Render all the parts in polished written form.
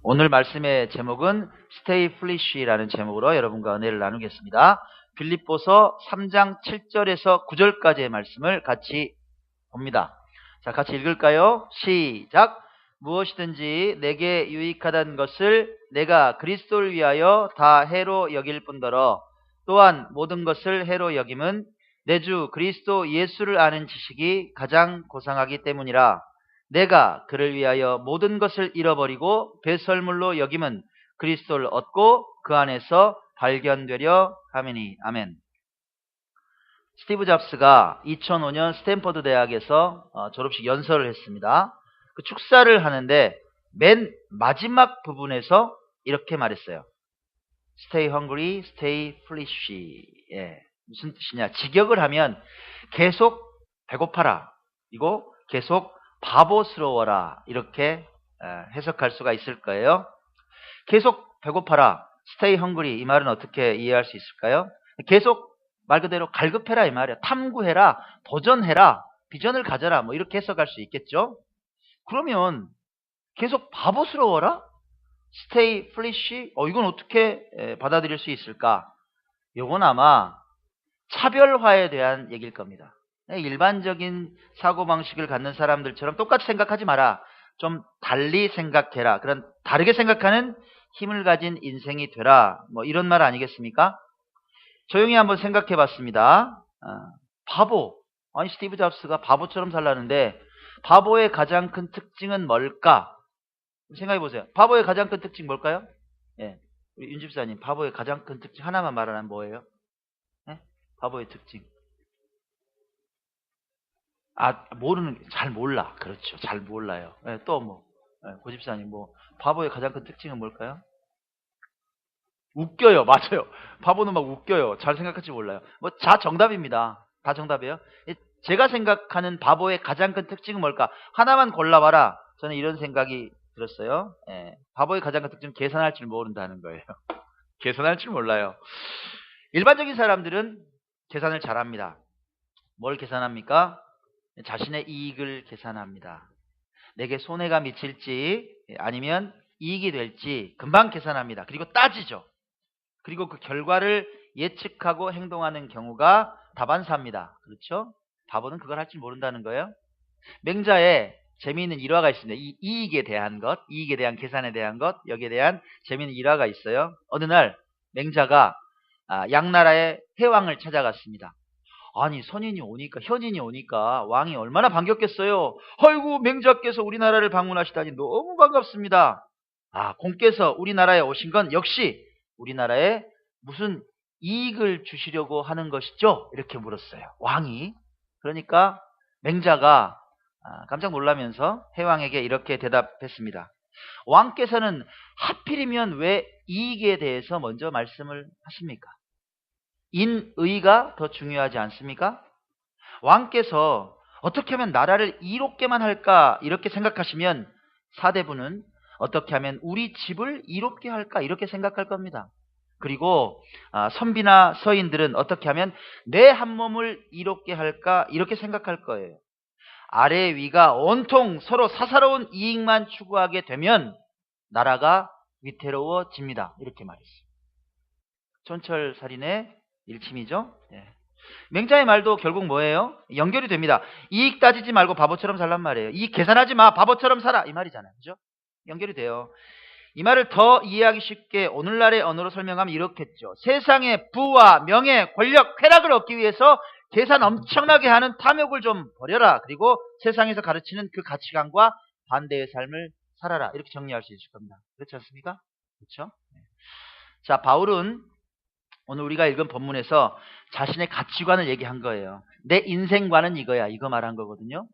오늘 말씀의 제목은 Stay Foolish라는 제목으로 여러분과 은혜를 나누겠습니다. 빌립보서 3장 7절에서 9절까지의 말씀을 같이 봅니다. 자, 같이 읽을까요? 시작! 무엇이든지 내게 유익하다는 것을 내가 그리스도를 위하여 다 해로 여길 뿐더러 또한 모든 것을 해로 여김은 내 주 그리스도 예수를 아는 지식이 가장 고상하기 때문이라. 내가 그를 위하여 모든 것을 잃어버리고 배설물로 여김은 그리스도를 얻고 그 안에서 발견되려 함이니. 아멘. 스티브 잡스가 2005년 스탠퍼드 대학에서 졸업식 연설을 했습니다. 그 축사를 하는데 맨 마지막 부분에서 이렇게 말했어요. Stay hungry, stay foolish. 예, 무슨 뜻이냐? 직역을 하면 계속 배고파라. 그리고 계속 바보스러워라. 이렇게 해석할 수가 있을 거예요. 계속 배고파라. Stay hungry. 이 말은 어떻게 이해할 수 있을까요? 계속 말 그대로 갈급해라 이 말이야. 탐구해라. 도전해라. 비전을 가져라. 뭐 이렇게 해석할 수 있겠죠. 그러면 계속 바보스러워라? Stay foolish? 이건 어떻게 받아들일 수 있을까? 이건 아마 차별화에 대한 얘기일 겁니다. 일반적인 사고방식을 갖는 사람들처럼 똑같이 생각하지 마라. 좀 달리 생각해라. 그런 다르게 생각하는 힘을 가진 인생이 되라. 뭐 이런 말 아니겠습니까? 조용히 한번 생각해 봤습니다. 바보. 아니, 스티브 잡스가 바보처럼 살라는데 바보의 가장 큰 특징은 뭘까? 생각해 보세요. 바보의 가장 큰 특징 뭘까요? 예. 우리 윤 집사님, 바보의 가장 큰 특징 하나만 말하면 뭐예요? 예? 바보의 특징. 잘 몰라. 그렇죠. 잘 몰라요. 예, 또 뭐, 고 집사님, 바보의 가장 큰 특징은 뭘까요? 웃겨요. 맞아요. 바보는 막 웃겨요. 잘 생각할지 몰라요. 다 정답입니다. 다 정답이에요. 제가 생각하는 바보의 가장 큰 특징은 뭘까? 하나만 골라봐라. 저는 이런 생각이 들었어요. 예, 바보의 가장 큰 특징은 계산할 줄 모른다는 거예요. 계산할 줄 몰라요. 일반적인 사람들은 계산을 잘합니다. 뭘 계산합니까? 자신의 이익을 계산합니다. 내게 손해가 미칠지 아니면 이익이 될지 금방 계산합니다. 그리고 따지죠. 그리고 그 결과를 예측하고 행동하는 경우가 다반사입니다. 그렇죠? 바보는 그걸 할 줄 모른다는 거예요. 맹자에 재미있는 일화가 있습니다. 이 이익에 대한 것, 이익에 대한 계산에 대한 것, 여기에 대한 재미있는 일화가 있어요. 어느 날 맹자가 양나라의 해왕을 찾아갔습니다. 아니, 현인이 오니까 왕이 얼마나 반겼겠어요. 아이고, 맹자께서 우리나라를 방문하시다니 너무 반갑습니다. 공께서 우리나라에 오신 건 역시 우리나라에 무슨 이익을 주시려고 하는 것이죠? 이렇게 물었어요. 왕이. 그러니까 맹자가 깜짝 놀라면서 해왕에게 이렇게 대답했습니다. 왕께서는 하필이면 왜 이익에 대해서 먼저 말씀을 하십니까? 인의가 더 중요하지 않습니까? 왕께서 어떻게 하면 나라를 이롭게만 할까 이렇게 생각하시면 사대부는 어떻게 하면 우리 집을 이롭게 할까 이렇게 생각할 겁니다. 그리고 선비나 서인들은 어떻게 하면 내 한 몸을 이롭게 할까 이렇게 생각할 거예요. 아래 위가 온통 서로 사사로운 이익만 추구하게 되면 나라가 위태로워집니다. 이렇게 말했어요. 촌철살인의 일침이죠. 네. 맹자의 말도 결국 뭐예요? 연결이 됩니다. 이익 따지지 말고 바보처럼 살란 말이에요. 이익 계산하지 마. 바보처럼 살아. 이 말이잖아요. 그죠? 연결이 돼요. 이 말을 더 이해하기 쉽게 오늘날의 언어로 설명하면 이렇겠죠. 세상의 부와 명예, 권력, 쾌락을 얻기 위해서 계산 엄청나게 하는 탐욕을 좀 버려라. 그리고 세상에서 가르치는 그 가치관과 반대의 삶을 살아라. 이렇게 정리할 수 있을 겁니다. 그렇지 않습니까? 그렇죠? 자, 바울은 오늘 우리가 읽은 본문에서 자신의 가치관을 얘기한 거예요. 내 인생관은 이거야. 이거 말한 거거든요.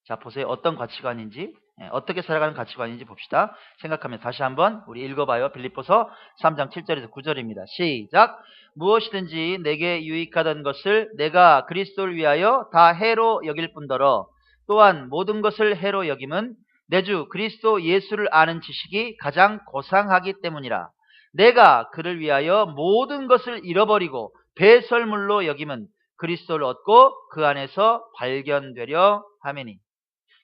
자, 보세요. 어떤 가치관인지, 어떻게 살아가는 가치관인지 봅시다. 생각하면 다시 한번 우리 읽어봐요. 빌립보서 3장 7절에서 9절입니다. 시작! 무엇이든지 내게 유익하던 것을 내가 그리스도를 위하여 다 해로 여길 뿐더러 또한 모든 것을 해로 여김은 내 주 그리스도 예수를 아는 지식이 가장 고상하기 때문이라. 내가 그를 위하여 모든 것을 잃어버리고 배설물로 여김은 그리스도를 얻고 그 안에서 발견되려 함이니.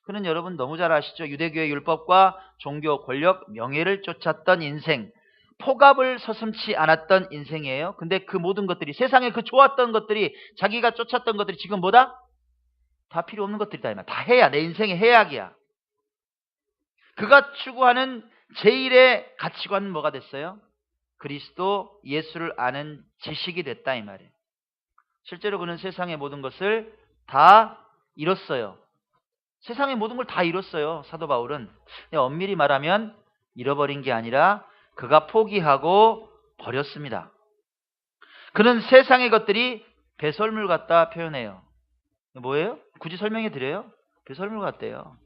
그는 여러분 너무 잘 아시죠? 유대교의 율법과 종교, 권력, 명예를 쫓았던 인생, 폭압을 서슴지 않았던 인생이에요. 근데 그 모든 것들이, 세상에 그 좋았던 것들이, 자기가 쫓았던 것들이 지금 뭐다? 다 필요 없는 것들이다. 다 해야, 내 인생의 해악이야. 그가 추구하는 제1의 가치관은 뭐가 됐어요? 그리스도 예수를 아는 지식이 됐다 이 말이에요. 실제로 그는 세상의 모든 것을 다 잃었어요. 세상의 모든 걸 다 잃었어요. 사도 바울은. 엄밀히 말하면 잃어버린 게 아니라 그가 포기하고 버렸습니다. 그는 세상의 것들이 배설물 같다 표현해요. 뭐예요? 굳이 설명해 드려요? 배설물 같대요.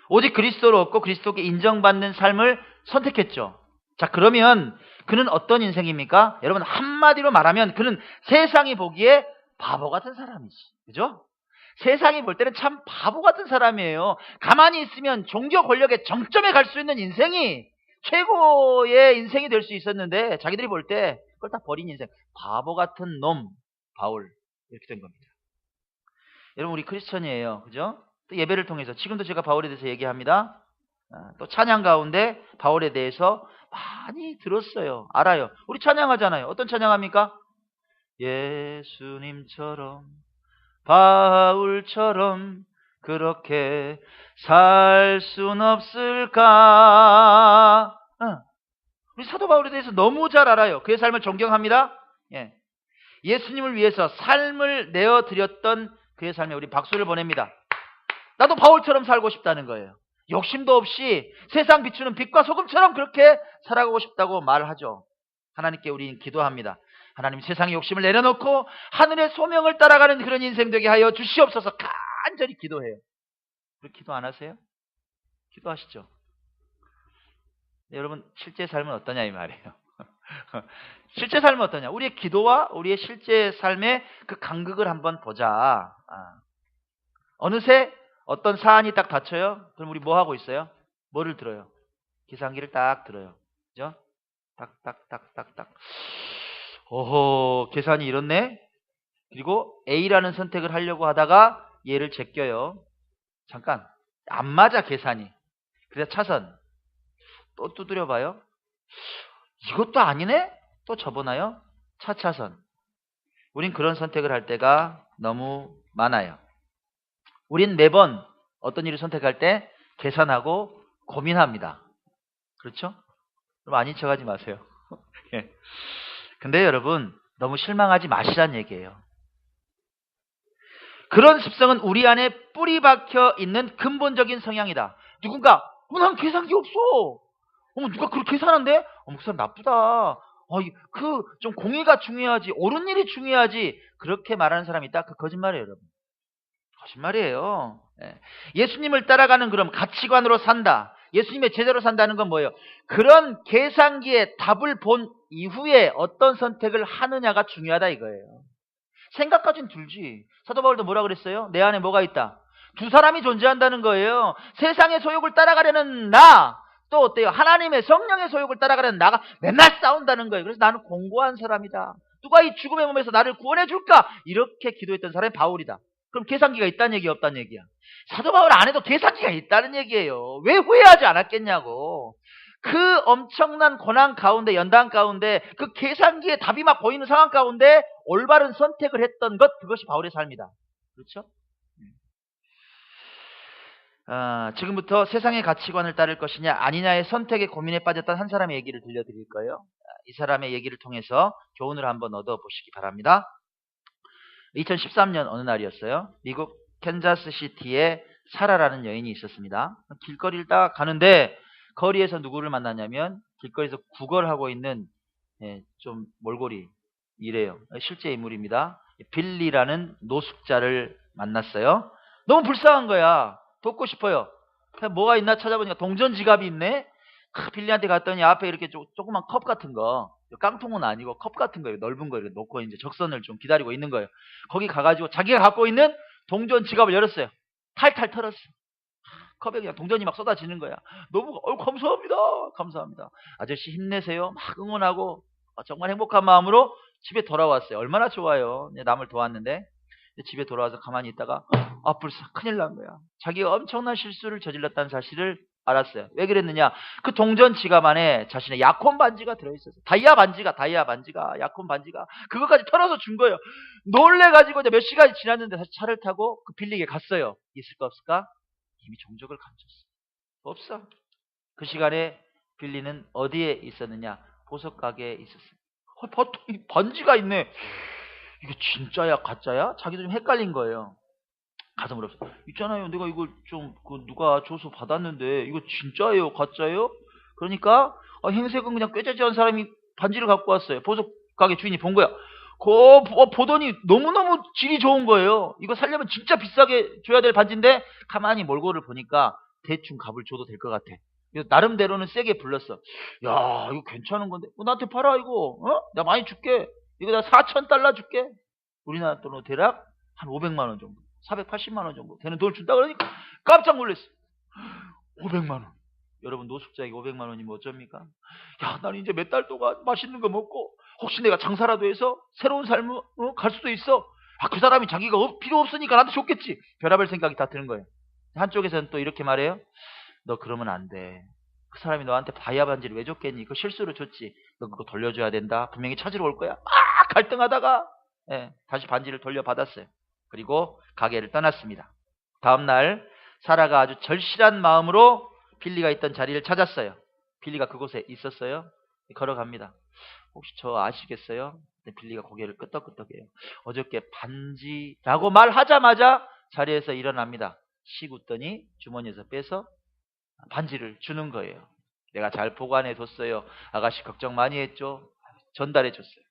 오직 그리스도로 얻고 그리스도께 인정받는 삶을 선택했죠. 자, 그러면 그는 어떤 인생입니까? 여러분, 한마디로 말하면 그는 세상이 보기에 바보 같은 사람이지. 그죠? 세상이 볼 때는 참 바보 같은 사람이에요. 가만히 있으면 종교 권력의 정점에 갈 수 있는 인생이 최고의 인생이 될 수 있었는데 자기들이 볼 때 그걸 다 버린 인생. 바보 같은 놈, 바울. 이렇게 된 겁니다. 여러분, 우리 크리스천이에요. 그죠? 또 예배를 통해서 지금도 제가 바울에 대해서 얘기합니다. 또 찬양 가운데 바울에 대해서 많이 들었어요. 알아요. 우리 찬양하잖아요. 어떤 찬양합니까? 예수님처럼 바울처럼 그렇게 살 순 없을까? 우리 사도 바울에 대해서 너무 잘 알아요. 그의 삶을 존경합니다. 예수님을 위해서 삶을 내어드렸던 그의 삶에 우리 박수를 보냅니다. 나도 바울처럼 살고 싶다는 거예요. 욕심도 없이 세상 비추는 빛과 소금처럼 그렇게 살아가고 싶다고 말하죠. 하나님께 우리는 기도합니다. 하나님, 세상의 욕심을 내려놓고 하늘의 소명을 따라가는 그런 인생 되게 하여 주시옵소서. 간절히 기도해요. 그렇게 기도 안 하세요? 기도하시죠. 네, 여러분, 실제 삶은 어떠냐 이 말이에요. 실제 삶은 어떠냐? 우리의 기도와 우리의 실제 삶의 그 간극을 한번 보자. 어느새 어떤 사안이 딱 닥쳐요? 그럼 우리 뭐 하고 있어요? 뭐를 들어요? 계산기를 딱 들어요. 그죠? 딱딱딱딱딱. 오호, 계산이 이렇네? 그리고 A라는 선택을 하려고 하다가 얘를 제껴요. 잠깐, 안 맞아 계산이. 그래서 차선 또 두드려 봐요. 이것도 아니네? 또 접어놔요. 차차선. 우린 그런 선택을 할 때가 너무 많아요. 우린 매번 어떤 일을 선택할 때 계산하고 고민합니다. 그렇죠? 그럼 아닌 척하지 마세요. 근데 여러분, 너무 실망하지 마시란 얘기예요. 그런 습성은 우리 안에 뿌리 박혀 있는 근본적인 성향이다. 누군가, 난 계산기 없어. 누가 그렇게 계산한대? 그 사람 나쁘다. 좀 공의가 중요하지, 옳은 일이 중요하지. 그렇게 말하는 사람이 있다? 그 거짓말이에요, 여러분. 거짓말이에요. 예수님을 따라가는 그런 가치관으로 산다. 예수님의 제자로 산다는 건 뭐예요? 그런 계산기에 답을 본 이후에 어떤 선택을 하느냐가 중요하다 이거예요. 생각까지는 들지. 사도 바울도 뭐라 그랬어요? 내 안에 뭐가 있다? 두 사람이 존재한다는 거예요. 세상의 소욕을 따라가려는 나, 또 어때요? 하나님의 성령의 소욕을 따라가려는 나가 맨날 싸운다는 거예요. 그래서 나는 공고한 사람이다. 누가 이 죽음의 몸에서 나를 구원해 줄까? 이렇게 기도했던 사람이 바울이다. 그럼 계산기가 있다는 얘기야, 없다는 얘기야? 사도 바울 안에도 계산기가 있다는 얘기예요. 왜 후회하지 않았겠냐고. 그 엄청난 고난 가운데, 연단 가운데 그 계산기에 답이 막 보이는 상황 가운데 올바른 선택을 했던 것, 그것이 바울의 삶이다. 그렇죠? 지금부터 세상의 가치관을 따를 것이냐 아니냐의 선택의 고민에 빠졌던 한 사람의 얘기를 들려드릴 거예요. 이 사람의 얘기를 통해서 교훈을 한번 얻어보시기 바랍니다. 2013년 어느 날이었어요. 미국 캔자스시티에 사라라는 여인이 있었습니다. 길거리를 딱 가는데 거리에서 누구를 만났냐면 길거리에서 구걸하고 있는 좀 몰골이 이래요. 실제 인물입니다. 빌리라는 노숙자를 만났어요. 너무 불쌍한 거야. 돕고 싶어요. 뭐가 있나 찾아보니까 동전 지갑이 있네. 빌리한테 갔더니 앞에 이렇게 조그만 컵 같은 거, 깡통은 아니고 컵 같은 거 넓은 거 이렇게 놓고 이제 적선을 좀 기다리고 있는 거예요. 거기 가가지고 자기가 갖고 있는 동전 지갑을 열었어요. 탈탈 털었어. 컵에 그냥 동전이 막 쏟아지는 거야. 너무 감사합니다. 감사합니다. 아저씨 힘내세요. 막 응원하고 정말 행복한 마음으로 집에 돌아왔어요. 얼마나 좋아요. 남을 도왔는데. 집에 돌아와서 가만히 있다가 불사 큰일 난 거야. 자기가 엄청난 실수를 저질렀다는 사실을 알았어요. 왜 그랬느냐? 그 동전 지갑 안에 자신의 약혼 반지가 들어있었어요. 다이아 반지가 약혼 반지가 그것까지 털어서 준 거예요. 놀래가지고 이제 몇 시간이 지났는데 다시 차를 타고 그 빌리게 갔어요. 있을까 없을까? 이미 종적을 감췄어. 없어. 그 시간에 빌리는 어디에 있었느냐? 보석 가게에 있었어요. 보통 반지가 있네. 이게 진짜야 가짜야? 자기도 좀 헷갈린 거예요. 가서 물었어. 있잖아요. 내가 이걸 좀 누가 줘서 받았는데 이거 진짜예요? 가짜예요? 그러니까 행색은 그냥 꾀죄죄한 사람이 반지를 갖고 왔어요. 보석 가게 주인이 본 거야. 보더니 너무너무 질이 좋은 거예요. 이거 살려면 진짜 비싸게 줘야 될 반지인데 가만히 몰고를 보니까 대충 값을 줘도 될 것 같아. 나름대로는 세게 불렀어. 야, 이거 괜찮은 건데. 나한테 팔아 이거. 나 많이 줄게. 이거 나 4,000달러 줄게. 우리나라 돈으로 대략 한 500만 원 정도. 480만 원 정도 되는 돈을 준다 그러니까 깜짝 놀랐어. 500만 원. 여러분 노숙자에게 500만 원이면 어쩝니까? 야, 나는 이제 몇 달 동안 맛있는 거 먹고 혹시 내가 장사라도 해서 새로운 삶을 갈 수도 있어. 그 사람이 자기가 필요 없으니까 나한테 줬겠지. 별의별 생각이 다 드는 거예요. 한쪽에서는 또 이렇게 말해요. 너 그러면 안 돼. 그 사람이 너한테 다이아 반지를 왜 줬겠니? 그거 실수로 줬지. 너 그거 돌려줘야 된다. 분명히 찾으러 올 거야. 갈등하다가 다시 반지를 돌려받았어요. 그리고 가게를 떠났습니다. 다음날 사라가 아주 절실한 마음으로 빌리가 있던 자리를 찾았어요. 빌리가 그곳에 있었어요. 걸어갑니다. 혹시 저 아시겠어요? 빌리가 고개를 끄덕끄덕해요. 어저께 반지라고 말하자마자 자리에서 일어납니다. 씩 웃더니 주머니에서 빼서 반지를 주는 거예요. 내가 잘 보관해 뒀어요. 아가씨 걱정 많이 했죠. 전달해 줬어요.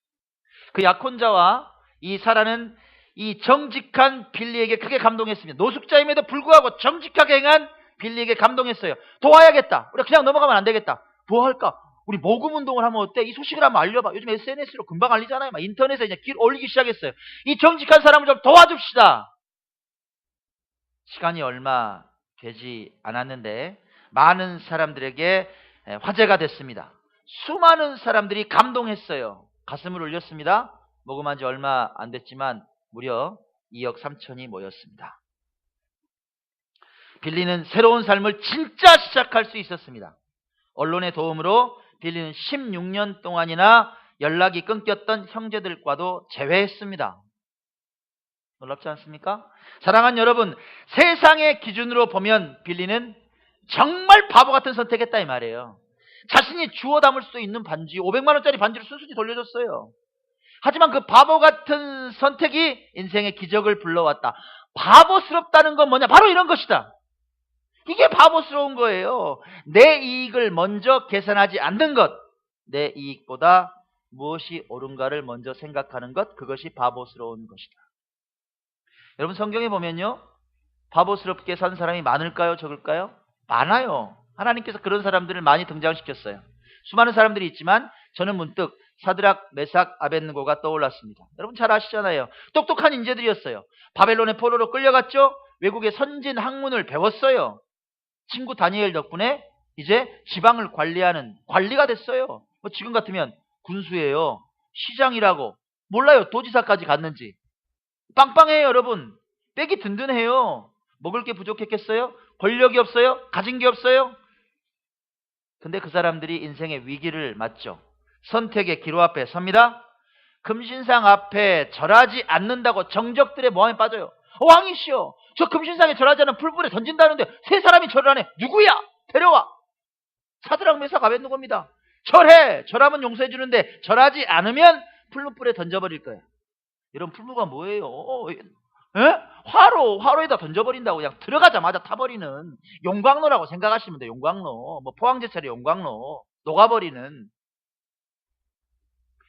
그 약혼자와 이 사라는 이 정직한 빌리에게 크게 감동했습니다. 노숙자임에도 불구하고 정직하게 행한 빌리에게 감동했어요. 도와야겠다. 우리가 그냥 넘어가면 안 되겠다. 뭐 할까? 우리 모금 운동을 하면 어때? 이 소식을 한번 알려봐. 요즘 SNS로 금방 알리잖아요. 막 인터넷에 이제 길 올리기 시작했어요. 이 정직한 사람을 좀 도와줍시다. 시간이 얼마 되지 않았는데 많은 사람들에게 화제가 됐습니다. 수많은 사람들이 감동했어요. 가슴을 울렸습니다. 모금한 지 얼마 안 됐지만 무려 2억 3천이 모였습니다. 빌리는 새로운 삶을 진짜 시작할 수 있었습니다. 언론의 도움으로 빌리는 16년 동안이나 연락이 끊겼던 형제들과도 재회했습니다. 놀랍지 않습니까? 사랑하는 여러분, 세상의 기준으로 보면 빌리는 정말 바보 같은 선택했다 이 말이에요. 자신이 주워 담을 수 있는 반지, 500만 원짜리 반지를 순순히 돌려줬어요. 하지만 그 바보 같은 선택이 인생의 기적을 불러왔다. 바보스럽다는 건 뭐냐? 바로 이런 것이다. 이게 바보스러운 거예요. 내 이익을 먼저 계산하지 않는 것. 내 이익보다 무엇이 옳은가를 먼저 생각하는 것. 그것이 바보스러운 것이다. 여러분 성경에 보면요. 바보스럽게 산 사람이 많을까요? 적을까요? 많아요. 하나님께서 그런 사람들을 많이 등장시켰어요. 수많은 사람들이 있지만 저는 문득 사드락, 메삭, 아벳느고가 떠올랐습니다. 여러분 잘 아시잖아요. 똑똑한 인재들이었어요. 바벨론의 포로로 끌려갔죠. 외국의 선진 학문을 배웠어요. 친구 다니엘 덕분에 이제 지방을 관리하는 관리가 됐어요. 지금 같으면 군수예요. 시장이라고. 몰라요. 도지사까지 갔는지. 빵빵해요 여러분. 빽이 든든해요. 먹을 게 부족했겠어요? 권력이 없어요? 가진 게 없어요? 근데 그 사람들이 인생의 위기를 맞죠. 선택의 기로 앞에 섭니다. 금신상 앞에 절하지 않는다고 정적들의 모함에 빠져요. 왕이시여, 저 금신상에 절하지 않은 풀불에 던진다는데 세 사람이 절을 하네. 누구야? 데려와. 사드락, 메삭, 아벳느고입니다. 절해. 절하면 용서해 주는데 절하지 않으면 풀무불에 던져버릴 거야. 이런 풀무가 뭐예요? 화로에다 던져버린다고. 그냥 들어가자마자 타버리는 용광로라고 생각하시면 돼요. 용광로. 뭐 포항제철의 용광로. 녹아버리는.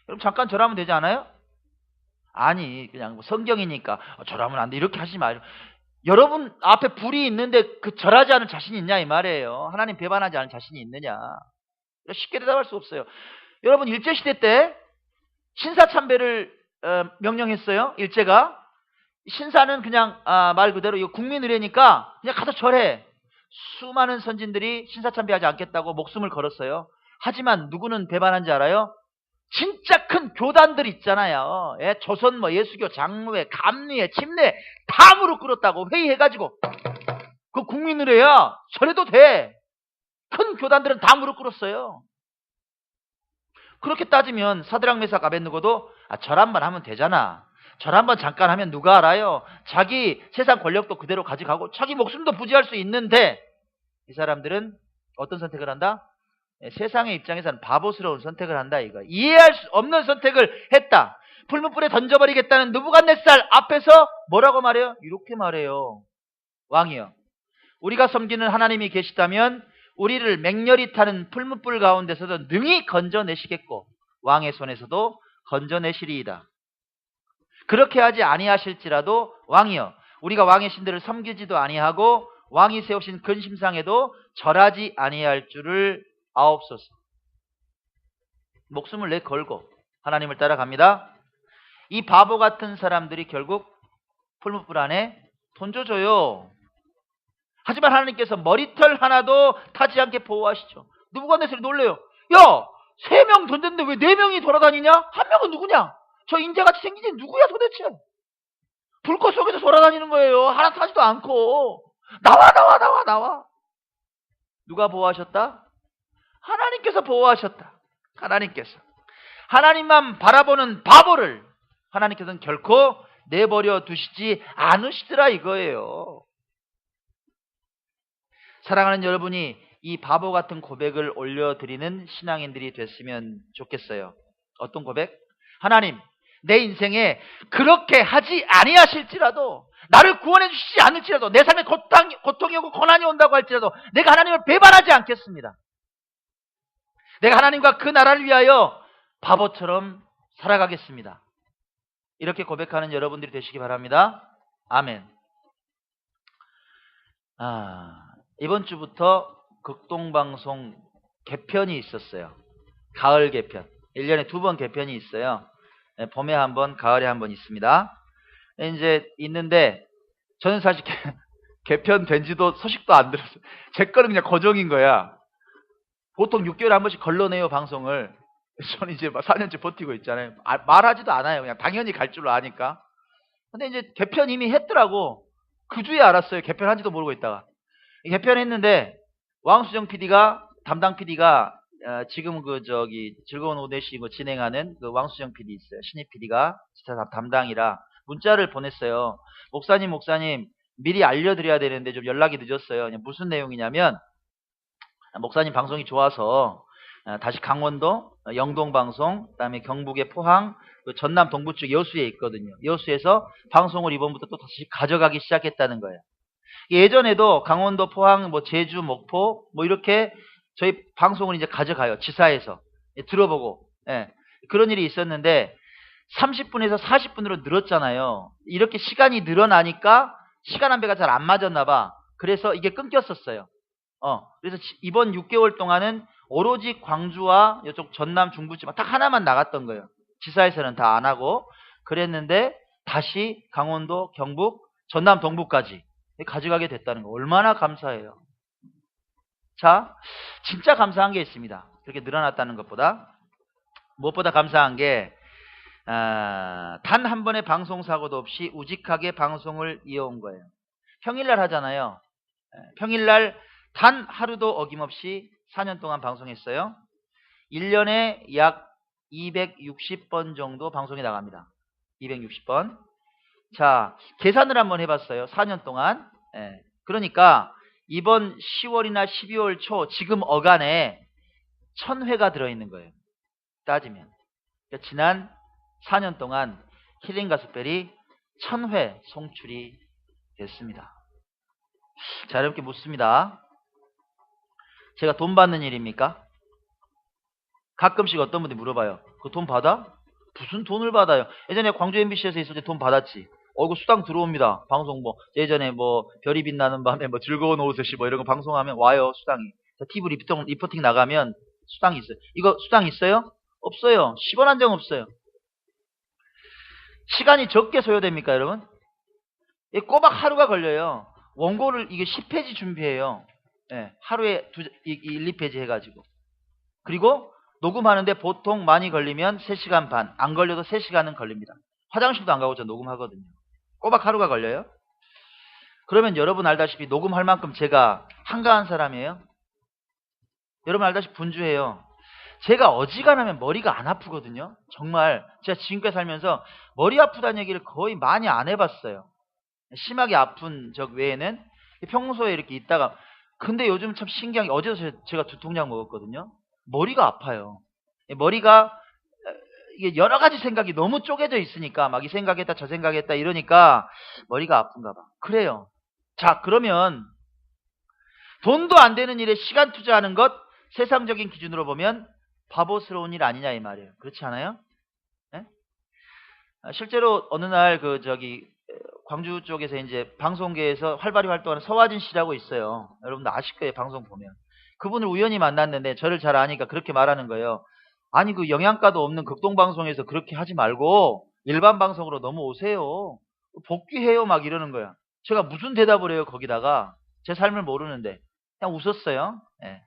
여러분 잠깐 절하면 되지 않아요? 아니 그냥 뭐 성경이니까 절하면 안 돼 이렇게 하지 마요. 여러분 앞에 불이 있는데 그 절하지 않은 자신이 있냐 이 말이에요. 하나님 배반하지 않은 자신이 있느냐. 쉽게 대답할 수 없어요. 여러분 일제시대 때 신사참배를 명령했어요. 일제가. 신사는 그냥 말 그대로 이거 국민 의례니까 그냥 가서 절해. 수많은 선진들이 신사참배하지 않겠다고 목숨을 걸었어요. 하지만 누구는 배반한지 알아요? 진짜 큰 교단들 있잖아요. 예, 조선 뭐 예수교 장로회, 감리회, 침례 다 무릎 꿇었다고 회의해가지고 그 국민의회야 저래도 돼. 큰 교단들은 다 무릎 꿇었어요. 그렇게 따지면 사드락 메삭 아벳느고도 절 한번 하면 되잖아. 절 한번 잠깐 하면 누가 알아요? 자기 세상 권력도 그대로 가져가고 자기 목숨도 부지할 수 있는데 이 사람들은 어떤 선택을 한다? 세상의 입장에서는 바보스러운 선택을 한다 이거. 이해할 수 없는 선택을 했다. 풀무불에 던져버리겠다는 느부갓네살 앞에서 뭐라고 말해요? 이렇게 말해요. 왕이여, 우리가 섬기는 하나님이 계시다면 우리를 맹렬히 타는 풀무불 가운데서도 능히 건져내시겠고 왕의 손에서도 건져내시리이다. 그렇게 하지 아니하실지라도 왕이여, 우리가 왕의 신들을 섬기지도 아니하고 왕이 세우신 근심상에도 절하지 아니할 줄을 아옵소서. 목숨을 내걸고 하나님을 따라갑니다. 이 바보 같은 사람들이 결국 풀무불 안에 던져줘요. 하지만 하나님께서 머리털 하나도 타지 않게 보호하시죠. 느부갓네살이 놀래요. 야, 3명 던졌는데 왜 4명이 돌아다니냐? 한 명은 누구냐? 저 인재같이 생긴 게 누구야 도대체? 불꽃 속에서 돌아다니는 거예요. 하나 타지도 않고. 나와. 누가 보호하셨다? 하나님께서 보호하셨다. 하나님께서. 하나님만 바라보는 바보를 하나님께서는 결코 내버려 두시지 않으시더라 이거예요. 사랑하는 여러분이 이 바보 같은 고백을 올려드리는 신앙인들이 됐으면 좋겠어요. 어떤 고백? 하나님, 내 인생에 그렇게 하지 아니하실지라도, 나를 구원해 주시지 않을지라도, 내 삶에 고통이 오고 고난이 온다고 할지라도 내가 하나님을 배반하지 않겠습니다. 내가 하나님과 그 나라를 위하여 바보처럼 살아가겠습니다. 이렇게 고백하는 여러분들이 되시기 바랍니다. 아멘. 이번 주부터 극동방송 개편이 있었어요. 가을 개편. 1년에 2번 개편이 있어요. 봄에 한 번, 가을에 한 번 있습니다. 이제 있는데 저는 사실 개편된 지도 소식도 안 들었어요. 제 거는 그냥 고정인 거야. 보통 6개월에 한 번씩 걸러내요, 방송을. 저는 이제 4년째 버티고 있잖아요. 말하지도 않아요. 그냥 당연히 갈 줄로 아니까. 근데 이제 개편 이미 했더라고. 그 주에 알았어요. 개편한지도 모르고 있다가. 개편했는데 왕수정 PD가, 담당 PD가 지금 즐거운 오대시 진행하는 그 왕수정 PD 있어요. 신입 PD가 진짜 담당이라 문자를 보냈어요. 목사님 미리 알려드려야 되는데 좀 연락이 늦었어요. 무슨 내용이냐면, 목사님 방송이 좋아서 다시 강원도 영동 방송, 그다음에 경북의 포항, 전남 동부 쪽 여수에 있거든요. 여수에서 방송을 이번부터 또 다시 가져가기 시작했다는 거예요. 예전에도 강원도, 포항, 제주, 목포 이렇게 저희 방송을 이제 가져가요. 지사에서 들어보고. 그런 일이 있었는데 30분에서 40분으로 늘었잖아요. 이렇게 시간이 늘어나니까 시간 안배가 잘 안 맞았나 봐. 그래서 이게 끊겼었어요. 그래서 이번 6개월 동안은 오로지 광주와 이쪽 전남, 중부지만 딱 하나만 나갔던 거예요. 지사에서는 다 안 하고. 그랬는데 다시 강원도, 경북, 전남, 동부까지 가져가게 됐다는 거. 얼마나 감사해요. 자, 진짜 감사한 게 있습니다. 그렇게 늘어났다는 것보다. 무엇보다 감사한 게 단 한 번의 방송 사고도 없이 우직하게 방송을 이어온 거예요. 평일날 하잖아요. 평일날 단 하루도 어김없이 4년 동안 방송했어요. 1년에 약 260번 정도 방송이 나갑니다. 260번. 자, 계산을 한번 해봤어요. 4년 동안. 그러니까 이번 10월이나 12월 초 지금 어간에 1000회가 들어있는 거예요. 따지면. 그러니까 지난 4년 동안 힐링 가스펠이 1000회 송출이 됐습니다. 자, 여러분께 묻습니다. 제가 돈 받는 일입니까? 가끔씩 어떤 분들이 물어봐요. 그 돈 받아? 무슨 돈을 받아요? 예전에 광주 MBC에서 있을 때 돈 받았지. 이거 수당 들어옵니다. 방송 예전에 별이 빛나는 밤에 즐거운 오후시 이런 거 방송하면 와요, 수당이. TV 리포팅 나가면 수당이 있어요. 이거 수당 있어요? 없어요. 10원 한 장 없어요. 시간이 적게 소요됩니까, 여러분? 꼬박 하루가 걸려요. 원고를 이게 10페이지 준비해요. 하루에 1, 2페이지 해가지고. 그리고 녹음하는데 보통 많이 걸리면 3시간 반, 안 걸려도 3시간은 걸립니다. 화장실도 안 가고 저 녹음하거든요. 꼬박 하루가 걸려요? 그러면 여러분 알다시피 녹음할 만큼 제가 한가한 사람이에요? 여러분 알다시피 분주해요. 제가 어지간하면 머리가 안 아프거든요. 정말 제가 지금까지 살면서 머리 아프다는 얘기를 거의 많이 안 해봤어요. 심하게 아픈 적 외에는 평소에 이렇게 있다가, 근데 요즘 참 신기한 게 어제도 제가 두통약 먹었거든요. 머리가 아파요. 머리가 이게 여러 가지 생각이 너무 쪼개져 있으니까 막 이 생각했다 저 생각했다 이러니까 머리가 아픈가 봐. 그래요. 자, 그러면 돈도 안 되는 일에 시간 투자하는 것, 세상적인 기준으로 보면 바보스러운 일 아니냐 이 말이에요. 그렇지 않아요? 예? 실제로 어느 날 광주 쪽에서 이제 방송계에서 활발히 활동하는 서화진 씨라고 있어요. 여러분들 아실 거예요, 방송 보면. 그분을 우연히 만났는데 저를 잘 아니까 그렇게 말하는 거예요. 아니, 그 영양가도 없는 극동방송에서 그렇게 하지 말고 일반 방송으로 넘어오세요. 복귀해요, 막 이러는 거야. 제가 무슨 대답을 해요, 거기다가. 제 삶을 모르는데. 그냥 웃었어요. 예.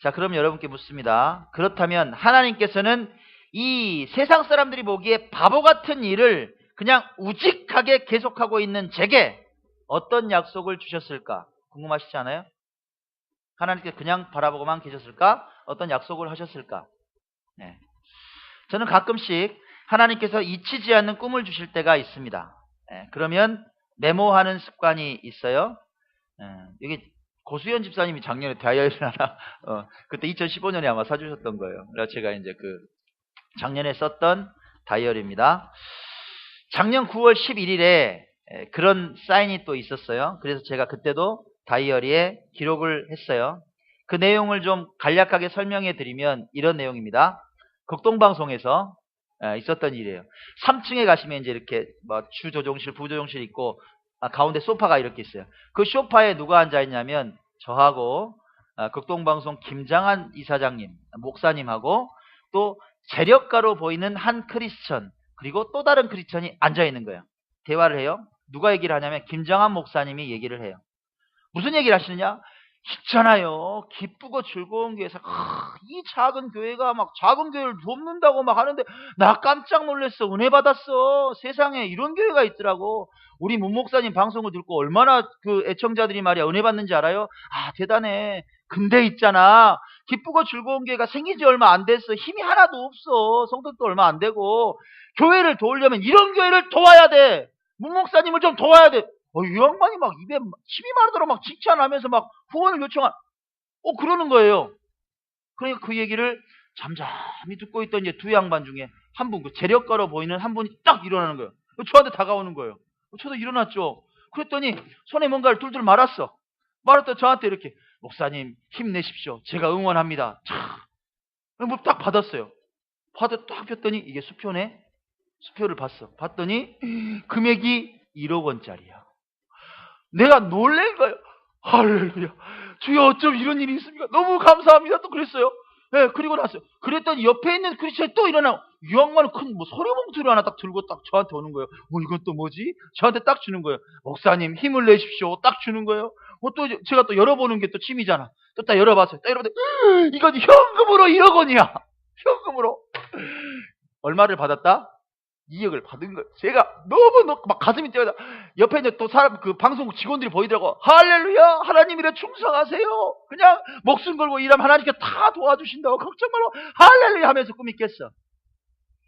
자, 그럼 여러분께 묻습니다. 그렇다면 하나님께서는 이 세상 사람들이 보기에 바보 같은 일을 그냥 우직하게 계속하고 있는 제게 어떤 약속을 주셨을까? 궁금하시지 않아요? 하나님께 그냥 바라보고만 계셨을까? 어떤 약속을 하셨을까? 네. 저는 가끔씩 하나님께서 잊히지 않는 꿈을 주실 때가 있습니다. 네. 그러면 메모하는 습관이 있어요. 이게 고수연 집사님이 작년에 다이어리를 하나, 그때 2015년에 아마 사주셨던 거예요. 그래서 제가 이제 작년에 썼던 다이어리입니다. 작년 9월 11일에 그런 사인이 또 있었어요. 그래서 제가 그때도 다이어리에 기록을 했어요. 그 내용을 좀 간략하게 설명해 드리면 이런 내용입니다. 극동방송에서 있었던 일이에요. 3층에 가시면 이제 이렇게 뭐 주조종실, 부조종실 있고 가운데 소파가 이렇게 있어요. 그 소파에 누가 앉아 있냐면 저하고 극동방송 김장한 이사장님, 목사님하고 또 재력가로 보이는 한 크리스천, 그리고 또 다른 크리스천이 앉아 있는 거예요. 대화를 해요. 누가 얘기를 하냐면 김장한 목사님이 얘기를 해요. 무슨 얘기를 하시느냐? 있잖아요. 기쁘고 즐거운 교회에서 이 작은 교회가 막 작은 교회를 돕는다고 막 하는데 나 깜짝 놀랐어. 은혜 받았어. 세상에 이런 교회가 있더라고. 우리 문 목사님 방송을 듣고 얼마나 그 애청자들이 말이야 은혜 받는지 알아요? 아, 대단해. 근데 있잖아. 기쁘고 즐거운 교회가 생긴 지 얼마 안 됐어. 힘이 하나도 없어. 성격도 얼마 안 되고. 교회를 도우려면 이런 교회를 도와야 돼. 문 목사님을 좀 도와야 돼. 이 양반이 막 입에 침이 마르도록 막 칭찬하면서 막 후원을 그러는 거예요. 그러니까 그 얘기를 잠잠히 듣고 있던 이제 두 양반 중에 한 분, 그 재력가로 보이는 한 분이 딱 일어나는 거예요. 저한테 다가오는 거예요. 저도 일어났죠. 그랬더니 손에 뭔가를 둘둘 말았어. 말았더니 저한테 이렇게, 목사님 힘내십시오. 제가 응원합니다. 딱 받았어요. 딱 폈더니 이게 수표네. 수표를 봤더니 금액이 1억 원짜리야. 내가 놀란 거예요. 할렐루야. 주여 어쩜 이런 일이 있습니까? 너무 감사합니다. 또 그랬어요. 네, 그리고 났어요. 그랬더니 옆에 있는 크리스천이 또 일어나. 이 양반은 큰 소리봉투를 하나 딱 들고 딱 저한테 오는 거예요. 이건 또 뭐지? 저한테 딱 주는 거예요. 목사님 힘을 내십시오. 딱 주는 거예요. 또 제가 또 열어보는 게 또 취미잖아. 또 딱 열어봤어요. 딱 열어봤더니 이건 현금으로 1억 원이야. 현금으로. 얼마를 받았다? 2억을 받은 거예요. 제가 너무 막 가슴이 뛰어나. 옆에 이제 또 그 방송국 직원들이 보이더라고. 할렐루야, 하나님이래 충성하세요. 그냥 목숨 걸고 일하면 하나님께 다 도와주신다고 걱정 말고 할렐루야 하면서 꿈이 깼어.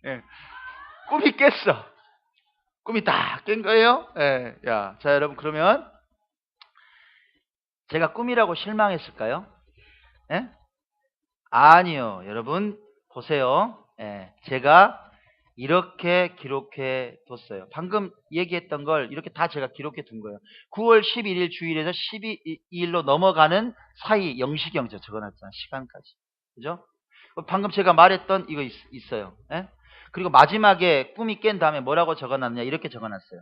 예, 꿈이 깼어. 꿈이 딱 깬 거예요. 예, 자 여러분, 그러면 제가 꿈이라고 실망했을까요? 예? 아니요, 여러분 보세요. 예, 제가 이렇게 기록해 뒀어요. 방금 얘기했던 걸 이렇게 다 제가 기록해 둔 거예요. 9월 11일 주일에서 12일로 넘어가는 사이 영시경 저 적어놨잖아요. 시간까지. 그죠? 방금 제가 말했던 이거 있어요. 예? 그리고 마지막에 꿈이 깬 다음에 뭐라고 적어놨냐, 이렇게 적어놨어요.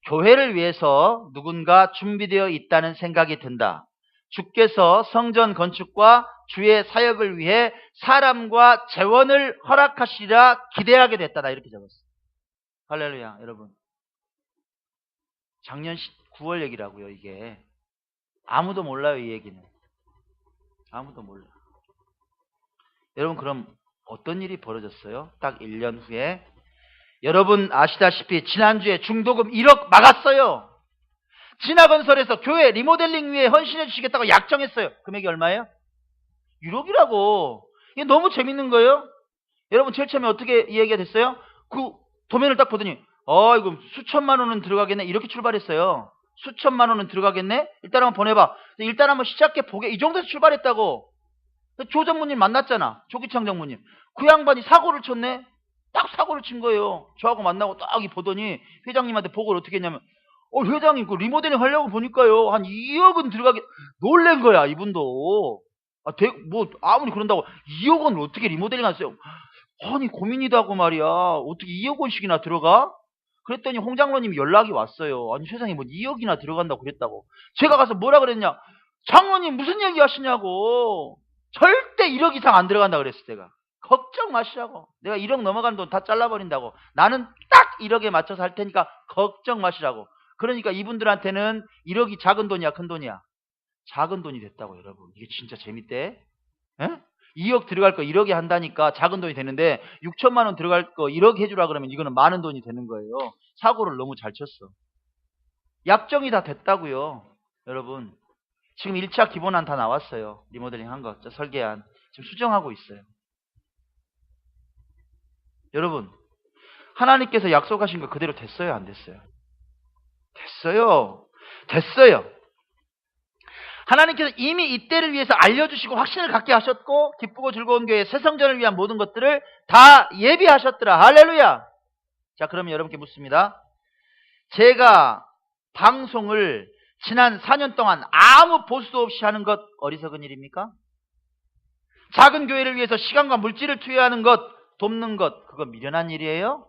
교회를 위해서 누군가 준비되어 있다는 생각이 든다. 주께서 성전 건축과 주의 사역을 위해 사람과 재원을 허락하시리라 기대하게 됐다. 나 이렇게 적었어요. 할렐루야, 여러분. 작년 9월 얘기라고요, 이게. 아무도 몰라요, 이 얘기는. 아무도 몰라. 여러분 그럼 어떤 일이 벌어졌어요? 딱 1년 후에 여러분 아시다시피 지난주에 중도금 1억 막았어요. 진화건설에서 교회 리모델링 위해 헌신해 주시겠다고 약정했어요. 금액이 얼마예요? 1억이라고. 이게 너무 재밌는 거예요. 여러분 제일 처음에 어떻게 이야기가 됐어요? 그 도면을 딱 보더니 이거 수천만 원은 들어가겠네 이렇게 출발했어요. 수천만 원은 들어가겠네? 일단 한번 보내봐. 일단 한번 시작해 보게. 이 정도에서 출발했다고. 조 전무님 만났잖아. 조기창 전무님. 그 양반이 사고를 쳤네? 딱 사고를 친 거예요. 저하고 만나고 딱 보더니 회장님한테 보고를 어떻게 했냐면 회장님 그 리모델링 하려고 보니까요 한 2억은 들어가게. 놀란 거야 이분도. 아무리 그런다고 2억 원을 어떻게 리모델링 하세요? 아니 고민이다 하고 말이야. 어떻게 2억 원씩이나 들어가? 그랬더니 홍 장로님이 연락이 왔어요. 아니 세상에 뭐 2억이나 들어간다고 그랬다고. 제가 가서 뭐라 그랬냐. 장로님 무슨 얘기 하시냐고. 절대 1억 이상 안 들어간다 그랬어 내가. 걱정 마시라고. 내가 1억 넘어가는 돈 다 잘라버린다고. 나는 딱 1억에 맞춰서 할 테니까 걱정 마시라고. 그러니까 이분들한테는 1억이 작은 돈이야 큰 돈이야? 작은 돈이 됐다고. 여러분 이게 진짜 재밌대. 에? 2억 들어갈 거 1억에 한다니까 작은 돈이 되는데 6천만 원 들어갈 거 1억 해주라 그러면 이거는 많은 돈이 되는 거예요. 사고를 너무 잘 쳤어. 약정이 다 됐다고요. 여러분 지금 1차 기본안 다 나왔어요. 리모델링 한 거 설계안 지금 수정하고 있어요. 여러분 하나님께서 약속하신 거 그대로 됐어요 안 됐어요? 됐어요. 됐어요. 하나님께서 이미 이때를 위해서 알려주시고 확신을 갖게 하셨고 기쁘고 즐거운 교회 새성전을 위한 모든 것들을 다 예비하셨더라. 할렐루야. 자 그러면 여러분께 묻습니다. 제가 방송을 지난 4년 동안 아무 보수도 없이 하는 것 어리석은 일입니까? 작은 교회를 위해서 시간과 물질을 투여하는 것, 돕는 것, 그거 미련한 일이에요?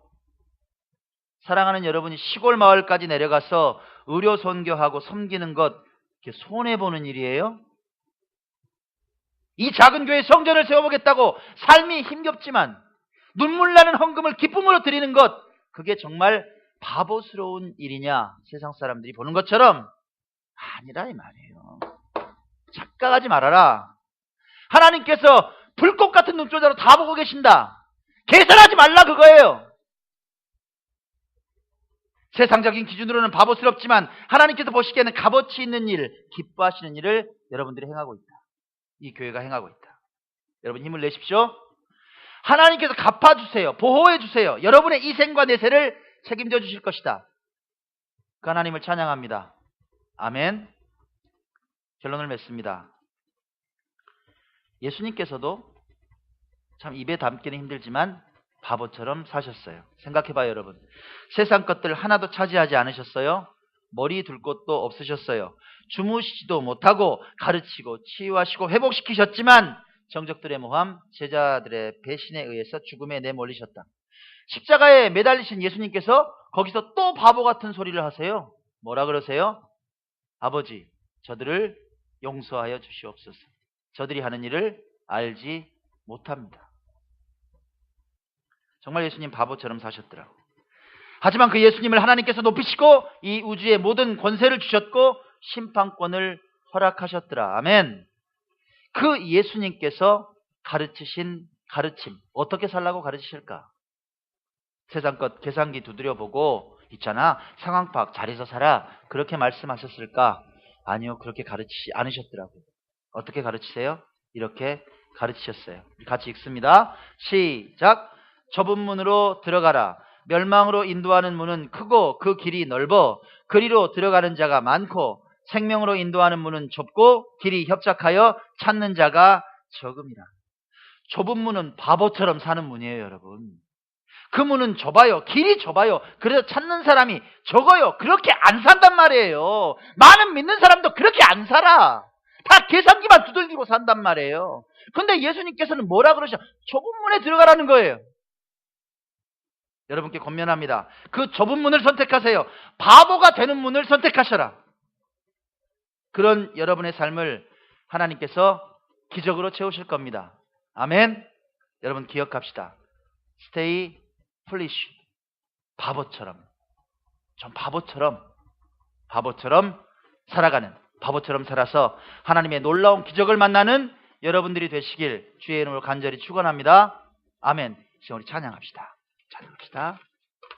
사랑하는 여러분이 시골 마을까지 내려가서 의료 선교하고 섬기는 것 손해보는 일이에요? 이 작은 교회 성전을 세워보겠다고 삶이 힘겹지만 눈물 나는 헌금을 기쁨으로 드리는 것, 그게 정말 바보스러운 일이냐? 세상 사람들이 보는 것처럼 아니라 이 말이에요. 착각하지 말아라. 하나님께서 불꽃 같은 눈조자로 다 보고 계신다. 계산하지 말라 그거예요. 세상적인 기준으로는 바보스럽지만 하나님께서 보시기에는 값어치 있는 일, 기뻐하시는 일을 여러분들이 행하고 있다. 이 교회가 행하고 있다. 여러분 힘을 내십시오. 하나님께서 갚아주세요. 보호해주세요. 여러분의 이생과 내세를 책임져 주실 것이다. 그 하나님을 찬양합니다. 아멘. 결론을 맺습니다. 예수님께서도 참 입에 담기는 힘들지만 바보처럼 사셨어요. 생각해봐요 여러분. 세상 것들 하나도 차지하지 않으셨어요. 머리 둘 곳도 없으셨어요. 주무시지도 못하고 가르치고 치유하시고 회복시키셨지만 정적들의 모함, 제자들의 배신에 의해서 죽음에 내몰리셨다. 십자가에 매달리신 예수님께서 거기서 또 바보 같은 소리를 하세요. 뭐라 그러세요? 아버지, 저들을 용서하여 주시옵소서. 저들이 하는 일을 알지 못합니다. 정말 예수님 바보처럼 사셨더라고. 하지만 그 예수님을 하나님께서 높이시고 이 우주의 모든 권세를 주셨고 심판권을 허락하셨더라. 아멘. 그 예수님께서 가르치신 가르침, 어떻게 살라고 가르치실까? 세상 것 계산기 두드려보고 있잖아. 상황 파악 잘해서 살아. 그렇게 말씀하셨을까? 아니요. 그렇게 가르치지 않으셨더라고요. 어떻게 가르치세요? 이렇게 가르치셨어요. 같이 읽습니다. 시작. 좁은 문으로 들어가라. 멸망으로 인도하는 문은 크고 그 길이 넓어 그리로 들어가는 자가 많고 생명으로 인도하는 문은 좁고 길이 협착하여 찾는 자가 적음이라. 좁은 문은 바보처럼 사는 문이에요, 여러분. 그 문은 좁아요. 길이 좁아요. 그래서 찾는 사람이 적어요. 그렇게 안 산단 말이에요. 많은 믿는 사람도 그렇게 안 살아. 다 계산기만 두들기고 산단 말이에요. 근데 예수님께서는 뭐라 그러셔? 좁은 문에 들어가라는 거예요. 여러분께 권면합니다. 그 좁은 문을 선택하세요. 바보가 되는 문을 선택하셔라. 그런 여러분의 삶을 하나님께서 기적으로 채우실 겁니다. 아멘. 여러분 기억합시다. Stay foolish. 바보처럼. 좀 바보처럼 살아가는, 바보처럼 살아서 하나님의 놀라운 기적을 만나는 여러분들이 되시길 주의 이름으로 간절히 축원합니다. 아멘. 지금 우리 찬양합시다. 찬양합시다.